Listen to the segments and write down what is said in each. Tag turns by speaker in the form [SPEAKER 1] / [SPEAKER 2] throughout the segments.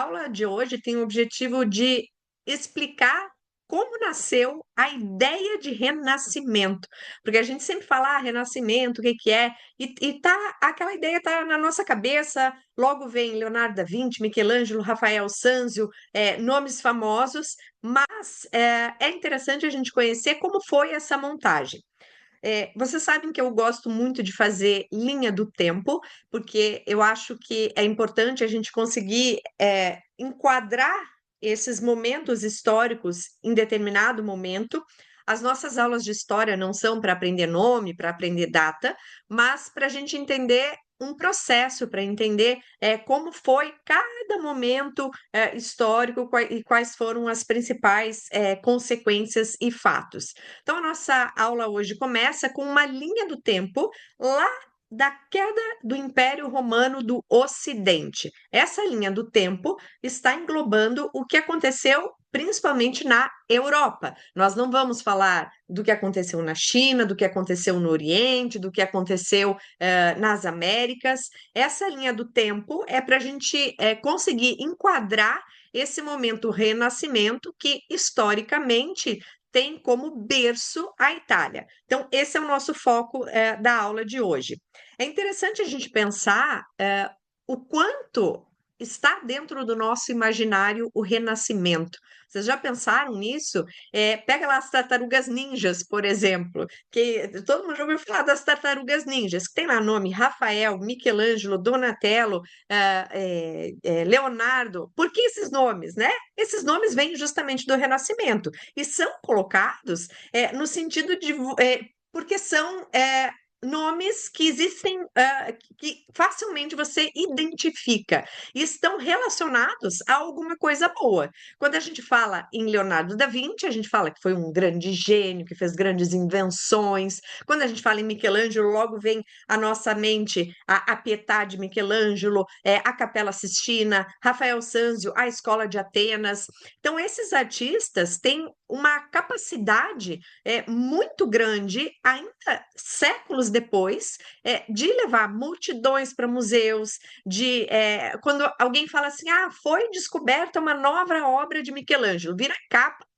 [SPEAKER 1] aula de hoje tem o objetivo de explicar como nasceu a ideia de renascimento, porque a gente sempre fala renascimento, o que que é, e tá, aquela ideia tá na nossa cabeça, logo vem Leonardo da Vinci, Michelangelo, Rafael Sanzio, nomes famosos, mas é interessante a gente conhecer como foi essa montagem. Vocês sabem que eu gosto muito de fazer linha do tempo, porque eu acho que é importante a gente conseguir enquadrar esses momentos históricos em determinado momento. As nossas aulas de história não são para aprender nome, para aprender data, mas para a gente entender um processo, para entender como foi cada momento histórico e quais foram as principais consequências e fatos. Então, a nossa aula hoje começa com uma linha do tempo lá da queda do Império Romano do Ocidente. Essa linha do tempo está englobando o que aconteceu principalmente na Europa. Nós não vamos falar do que aconteceu na China, do que aconteceu no Oriente, do que aconteceu nas Américas. Essa linha do tempo é para a gente conseguir enquadrar esse momento renascimento que, historicamente, tem como berço a Itália. Então, esse é o nosso foco da aula de hoje. É interessante a gente pensar o quanto está dentro do nosso imaginário o renascimento. Vocês já pensaram nisso? Pega lá as tartarugas ninjas, por exemplo, que todo mundo já ouviu falar das tartarugas ninjas, que tem lá nome Rafael, Michelangelo, Donatello, Leonardo. Por que esses nomes, né? Esses nomes vêm justamente do Renascimento e são colocados no sentido de porque são nomes que existem, que facilmente você identifica e estão relacionados a alguma coisa boa. Quando a gente fala em Leonardo da Vinci, a gente fala que foi um grande gênio, que fez grandes invenções. Quando a gente fala em Michelangelo, logo vem à nossa mente a Pietà de Michelangelo, a Capela Sistina, Rafael Sanzio, a Escola de Atenas. Então, esses artistas têm uma capacidade muito grande, ainda séculos depois, de levar multidões para museus, quando alguém fala assim, foi descoberta uma nova obra de Michelangelo, vira capa.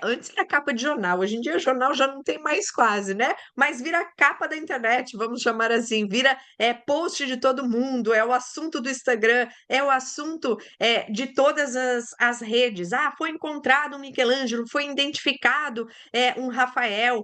[SPEAKER 1] Antes era capa de jornal, hoje em dia jornal já não tem mais quase, né? Mas vira capa da internet, vamos chamar assim, vira post de todo mundo, é o assunto do Instagram, é o assunto de todas as redes. Foi encontrado um Michelangelo, foi identificado um Rafael.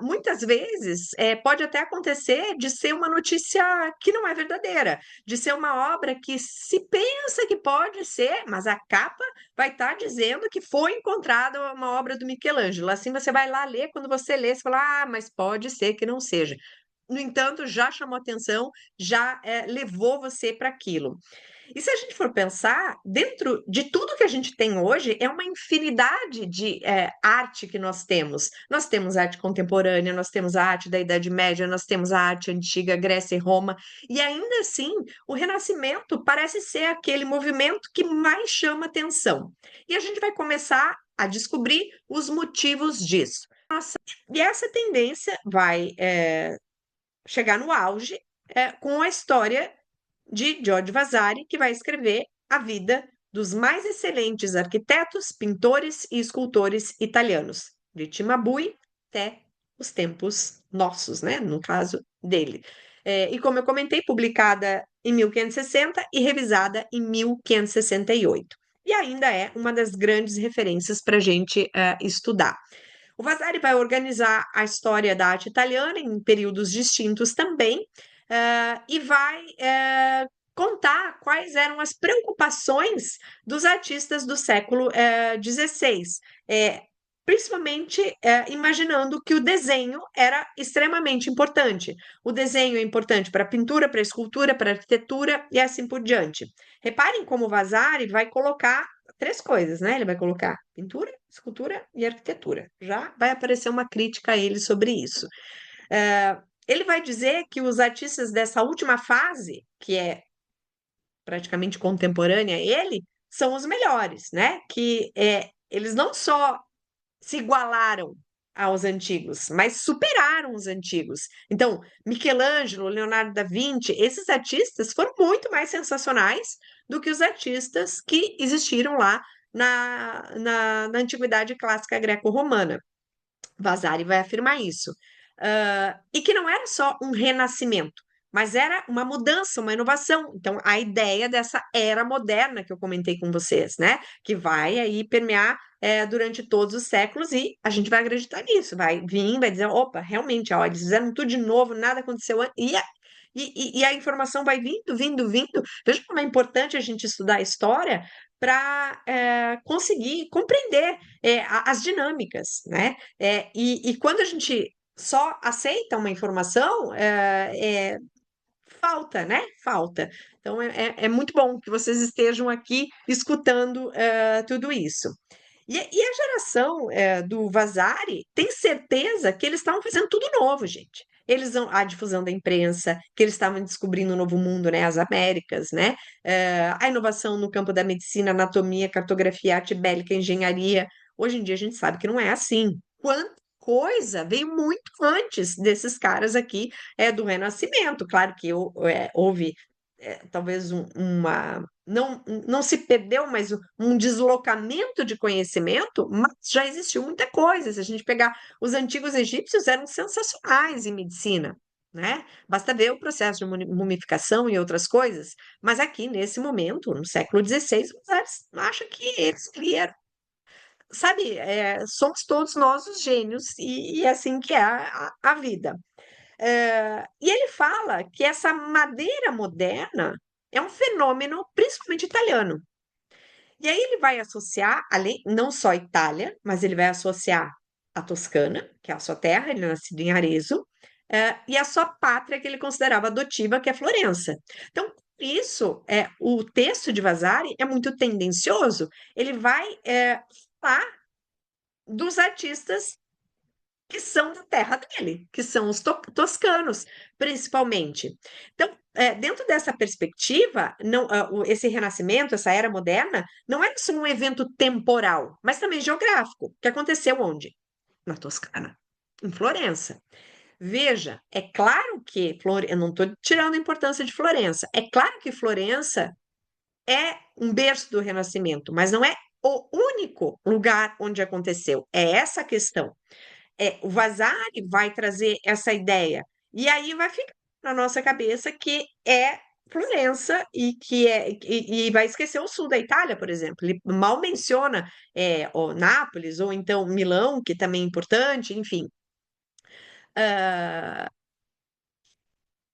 [SPEAKER 1] Muitas vezes pode até acontecer de ser uma notícia que não é verdadeira, de ser uma obra que se pensa que pode ser, mas a capa vai estar dizendo que foi encontrada uma obra do Michelangelo. Assim você vai lá ler, quando você lê, você fala, mas pode ser que não seja. No entanto, já chamou atenção, já levou você para aquilo. E se a gente for pensar, dentro de tudo que a gente tem hoje, é uma infinidade de arte que nós temos. Nós temos arte contemporânea, nós temos a arte da Idade Média, nós temos a arte antiga, Grécia e Roma, e ainda assim, o Renascimento parece ser aquele movimento que mais chama atenção. E a gente vai começar a descobrir os motivos disso. E essa tendência vai chegar no auge com a história de Giorgio Vasari, que vai escrever a vida dos mais excelentes arquitetos, pintores e escultores italianos, de Cimabue até os tempos nossos, né? No caso dele. E como eu comentei, publicada em 1560 e revisada em 1568. E ainda é uma das grandes referências para a gente estudar. O Vasari vai organizar a história da arte italiana em períodos distintos também, e vai contar quais eram as preocupações dos artistas do século XVI, principalmente imaginando que o desenho era extremamente importante. O desenho é importante para a pintura, para a escultura, para a arquitetura e assim por diante. Reparem como o Vasari vai colocar três coisas, né? Ele vai colocar pintura, escultura e arquitetura. Já vai aparecer uma crítica a ele sobre isso. Ele vai dizer que os artistas dessa última fase, que é praticamente contemporânea a ele, são os melhores, né? Que eles não só se igualaram aos antigos, mas superaram os antigos. Então, Michelangelo, Leonardo da Vinci, esses artistas foram muito mais sensacionais do que os artistas que existiram lá na antiguidade clássica greco-romana. Vasari vai afirmar isso. E que não era só um renascimento, mas era uma mudança, uma inovação. Então, a ideia dessa era moderna que eu comentei com vocês, né? Que vai aí permear durante todos os séculos e a gente vai acreditar nisso, vai vir, vai dizer, opa, realmente, ó, eles fizeram tudo de novo, nada aconteceu antes. E a informação vai vindo, vindo, vindo. Veja como é importante a gente estudar a história para conseguir compreender as dinâmicas, né? E quando a gente só aceita uma informação, falta, né? Falta. Então, é muito bom que vocês estejam aqui escutando tudo isso. E a geração do Vasari tem certeza que eles estavam fazendo tudo novo, gente. A difusão da imprensa, que eles estavam descobrindo um novo mundo, né? As Américas, né? A inovação no campo da medicina, anatomia, cartografia, arte bélica, engenharia. Hoje em dia a gente sabe que não é assim. Quanta coisa veio muito antes desses caras aqui do Renascimento. Claro que houve talvez uma não se perdeu, mas um deslocamento de conhecimento, mas já existiu muita coisa. Se a gente pegar os antigos egípcios, eram sensacionais em medicina, né? Basta ver o processo de mumificação e outras coisas. Mas aqui, nesse momento, no século XVI, você acha que eles criaram. Sabe, somos todos nós os gênios, e assim que é a vida. E ele fala que essa madeira moderna é um fenômeno principalmente italiano. E aí ele vai associar, além, não só a Itália, mas ele vai associar a Toscana, que é a sua terra, ele é nascido em Arezzo, e a sua pátria, que ele considerava adotiva, que é Florença. Então, isso, o texto de Vasari é muito tendencioso, ele vai falar dos artistas que são da terra dele, que são os toscanos, principalmente. Então, dentro dessa perspectiva, esse renascimento, essa era moderna, não é só um evento temporal, mas também geográfico, que aconteceu onde? Na Toscana, em Florença. Veja, é claro que eu não estou tirando a importância de Florença, é claro que Florença é um berço do Renascimento, mas não é o único lugar onde aconteceu. É essa a questão. O Vasari vai trazer essa ideia. E aí vai ficar na nossa cabeça que é Florença e vai esquecer o sul da Itália, por exemplo. Ele mal menciona o Nápoles, ou então Milão, que também é importante, enfim. Ah,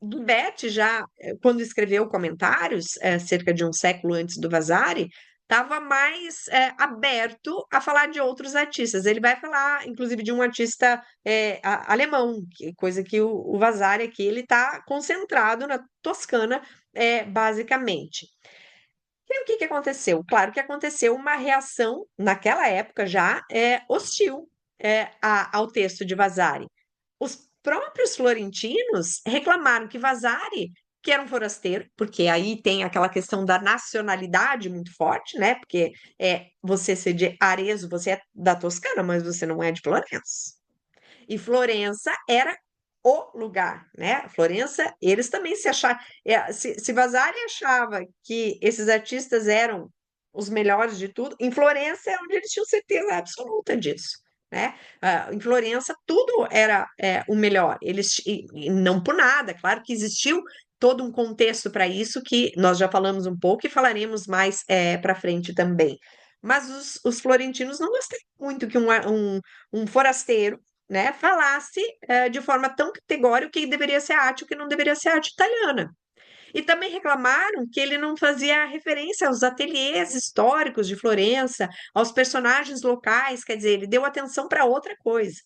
[SPEAKER 1] Guidetti já, quando escreveu comentários, cerca de um século antes do Vasari, estava mais aberto a falar de outros artistas. Ele vai falar, inclusive, de um artista alemão, coisa que o Vasari aqui ele está concentrado na Toscana, basicamente. E o que que aconteceu? Claro que aconteceu uma reação, naquela época já, hostil ao texto de Vasari. Os próprios florentinos reclamaram que Vasari, que era um forasteiro, porque aí tem aquela questão da nacionalidade muito forte, né? Porque você ser de Arezzo, você é da Toscana, mas você não é de Florença. E Florença era o lugar, né? Florença, eles também se achavam. Se Vasari achava que esses artistas eram os melhores de tudo, em Florença é onde eles tinham certeza absoluta disso. Né? Em Florença tudo era o melhor. E não por nada, claro que existiu todo um contexto para isso que nós já falamos um pouco e falaremos mais para frente também. Mas os florentinos não gostaram muito que um forasteiro, né, falasse de forma tão categórica o que deveria ser arte e o que não deveria ser arte italiana. E também reclamaram que ele não fazia referência aos ateliês históricos de Florença, aos personagens locais, quer dizer, ele deu atenção para outra coisa.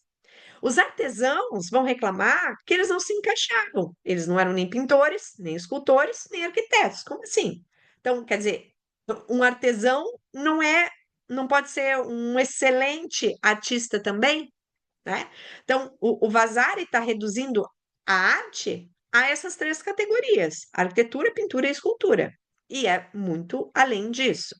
[SPEAKER 1] Os artesãos vão reclamar que eles não se encaixavam, eles não eram nem pintores, nem escultores, nem arquitetos. Como assim? Então, quer dizer, um artesão não pode ser um excelente artista também? Né? Então, o Vasari está reduzindo a arte a essas três categorias: arquitetura, pintura e escultura. E é muito além disso.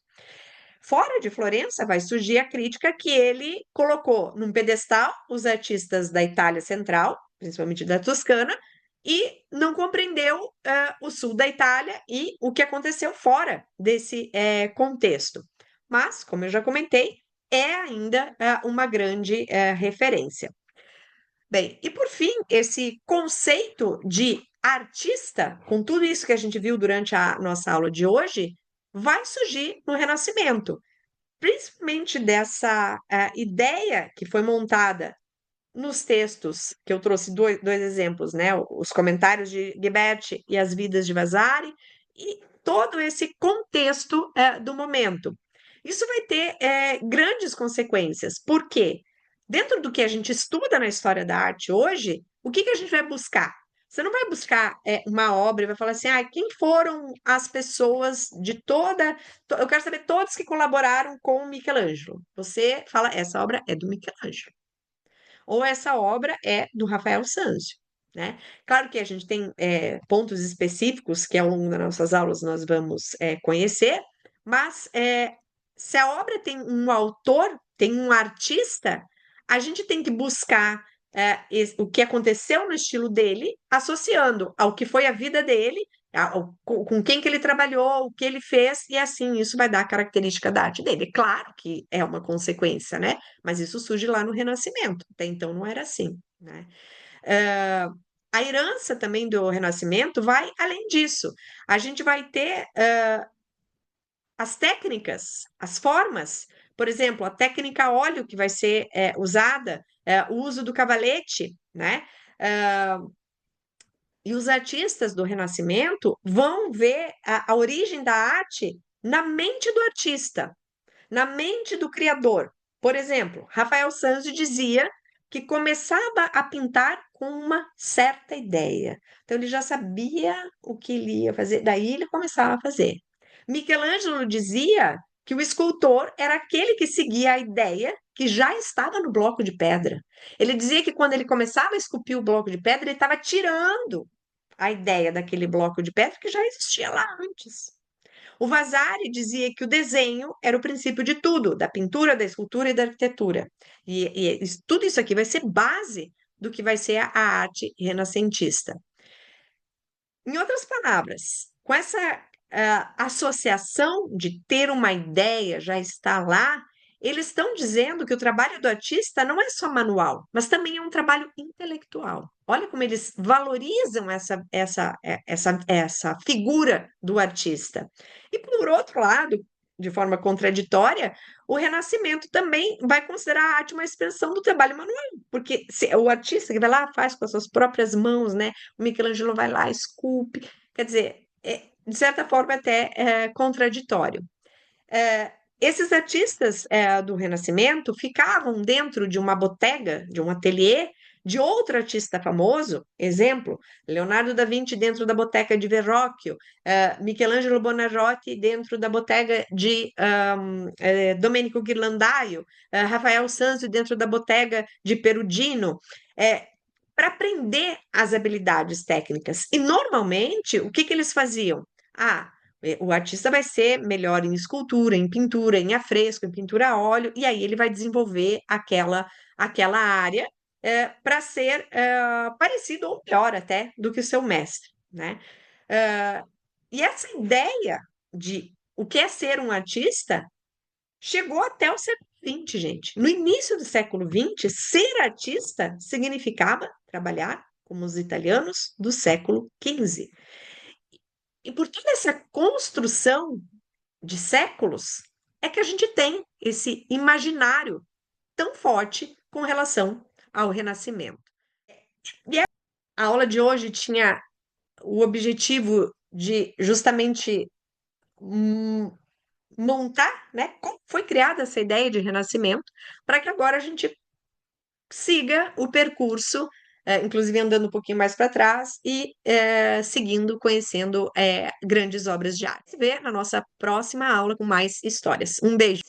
[SPEAKER 1] Fora de Florença, vai surgir a crítica que ele colocou num pedestal os artistas da Itália Central, principalmente da Toscana, e não compreendeu o sul da Itália e o que aconteceu fora desse contexto. Mas, como eu já comentei, é ainda uma grande referência. Bem, e por fim, esse conceito de artista, com tudo isso que a gente viu durante a nossa aula de hoje, vai surgir no Renascimento, principalmente dessa ideia que foi montada nos textos, que eu trouxe dois exemplos, né? Os comentários de Ghiberti e as vidas de Vasari, e todo esse contexto do momento. Isso vai ter grandes consequências, porque dentro do que a gente estuda na história da arte hoje, o que a gente vai buscar? Você não vai buscar uma obra e vai falar assim, quem foram as pessoas de toda. Eu quero saber todos que colaboraram com o Michelangelo. Você fala, essa obra é do Michelangelo ou essa obra é do Rafael Sanzio, né? Claro que a gente tem pontos específicos que ao longo das nossas aulas nós vamos conhecer, mas se a obra tem um autor, tem um artista, a gente tem que buscar o que aconteceu no estilo dele, associando ao que foi a vida dele, com quem que ele trabalhou, o que ele fez, e assim isso vai dar a característica da arte dele. Claro que é uma consequência, né? Mas isso surge lá no Renascimento, até então não era assim, né? Ah, a herança também do Renascimento vai além disso. A gente vai ter as técnicas, as formas, por exemplo, a técnica a óleo que vai ser usada, o uso do cavalete, né? Ah, e os artistas do Renascimento vão ver a origem da arte na mente do artista, na mente do criador. Por exemplo, Rafael Sanzio dizia que começava a pintar com uma certa ideia. Então ele já sabia o que ele ia fazer, daí ele começava a fazer. Michelangelo dizia que o escultor era aquele que seguia a ideia que já estava no bloco de pedra. Ele dizia que quando ele começava a esculpir o bloco de pedra, ele estava tirando a ideia daquele bloco de pedra que já existia lá antes. O Vasari dizia que o desenho era o princípio de tudo, da pintura, da escultura e da arquitetura. E tudo isso aqui vai ser base do que vai ser a arte renascentista. Em outras palavras, com essa associação de ter uma ideia, já está lá, eles estão dizendo que o trabalho do artista não é só manual, mas também é um trabalho intelectual. Olha como eles valorizam essa figura do artista. E, por outro lado, de forma contraditória, o Renascimento também vai considerar a arte uma expressão do trabalho manual, porque o artista que vai lá faz com as suas próprias mãos, né? O Michelangelo vai lá, esculpe. Quer dizer, de certa forma, até contraditório. Esses artistas do Renascimento ficavam dentro de uma botega, de um ateliê, de outro artista famoso, exemplo, Leonardo da Vinci dentro da boteca de Verrocchio, Michelangelo Buonarroti dentro da bottega de Domenico Ghirlandaio, Rafael Sanzio dentro da bottega de Perugino, para aprender as habilidades técnicas. E normalmente, o que eles faziam? O artista vai ser melhor em escultura, em pintura, em afresco, em pintura a óleo, e aí ele vai desenvolver aquela área para ser parecido ou melhor até do que o seu mestre, né? Eh, e essa ideia de o que é ser um artista chegou até o século XX, gente. No início do século XX, ser artista significava trabalhar como os italianos do século XV. E por toda essa construção de séculos, é que a gente tem esse imaginário tão forte com relação ao Renascimento. E a aula de hoje tinha o objetivo de justamente montar, né, como foi criada essa ideia de renascimento, para que agora a gente siga o percurso, inclusive andando um pouquinho mais para trás e seguindo, conhecendo grandes obras de arte. Se vê na nossa próxima aula com mais histórias. Um beijo.